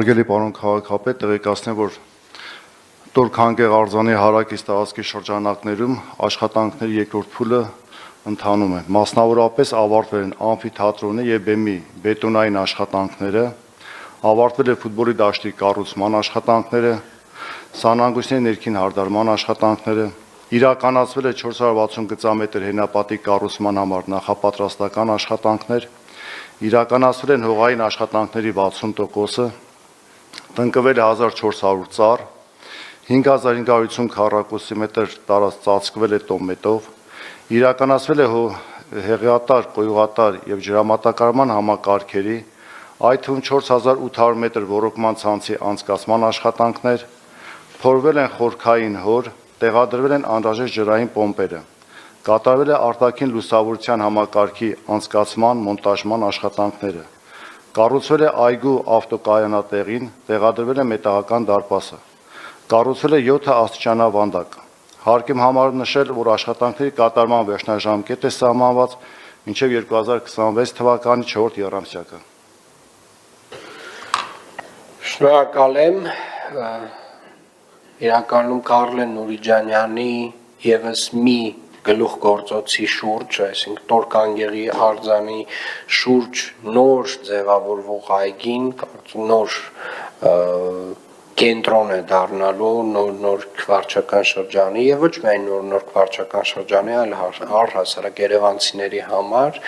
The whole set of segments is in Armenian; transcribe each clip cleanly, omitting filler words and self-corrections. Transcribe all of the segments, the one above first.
Հարգելի պարոն քաղաքապետ, տեղեկացնեմ, որ Տոր-Քանգեր արձանի հարակից տարածքի շրջանակներում աշխատանքների երկրորդ փուլը ընթանում է։ Մասնավորապես ավարտվել են ամֆիթատրոնի եւ բեմի բետոնային աշխատանքները, ավարտվել է ֆուտբոլի դաշտի կառուցման աշխատանքները, սանհանգույցների ներքին հարդարման աշխատանքները, իրականացվել է 460 գծամետր հենապատի կառուցման համար նախապատրաստական աշխատանքներ, իրականացվել են հողային աշխատանքների 60%-ը, տնկվել է 1400 ծառ, 5550 քառակուսի մետր տարած ծածկվել է տոմետով, իրականացվել է հեղիատար, կոյուղատար եւ ջրամատակարարման համակարգերի, այդ թվում 4800 մետր ոռոգման ցանցի անցկացման աշխատանքներ, փորվել են խորքային հոր, տեղադրվել են անհրաժեշտ ջրային պոմպերը, կատարվել է արտաքին լուսավորության համակարգի անցկացման, մոնտաժման աշխատանքները, կառուցվել է այգու ավտոկայանատեղին, տեղադրվել է մետաղական դարպասը, կառուցվել է 7 աստիճանավանդակ։ Հարկ եմ համարում նշել, որ աշխատանքների կատարման վերջնաժամկետ է սահմանված մինչև 2026 թվականի 4 եռամսյակը։ Շնորհակալ եմ։ Իրականում Կարլեն Նուրիջանյանի եւս մի գլուխգործոցի շուրջ, այսինքն Տոր-Քանգերի արձանի շուրջ նոր ձևավորվող այգին, նոր կենտրոն է դառնալու նոր քվարչական շրջանի եւ ոչ միայն նոր քվարչական շրջանի, այլ առհասարակ երևանցիների համար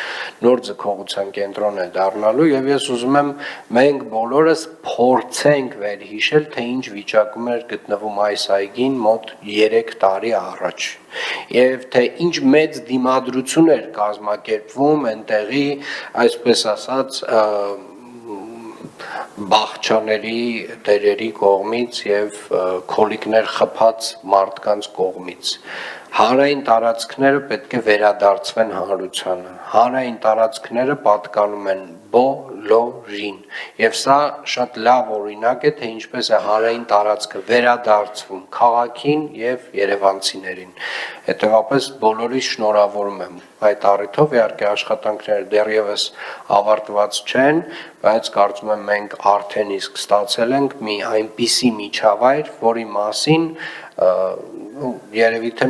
նոր ձգողության կենտրոն է դառնալու եւ ես ուզում եմ մենք բոլորս փորձենք վերհիշել, թե ինչ վիճակում էր գտնվում այս այգին մոտ 3 տարի առաջ եւ թե ինչ մեծ դիմադրություն էր կազմակերպվում այնտեղի, այսպես ասած, բաղչաների տերերի կողմից եւ քոլիկներ խփած մարդկանց կողմից։ Հանրային տարածքները պետք է վերադարձվեն հանրությանը։ Հանրային տարածքները պատկանում են բոլորին։ Եվ սա շատ լավ օրինակ է, թե ինչպես է հանրային տարածքը վերադարձվում քաղաքին եւ երևանցիներին։ Հետևաբար բոլորիս շնորհավորում եմ այդ առիթով, իհարկե աշխատանքները դեռևս ավարտված չեն, բայց կարծում եմ մենք արդեն իսկ ստացել ենք մի այնպիսի միջավայր, որի մասին երևի թե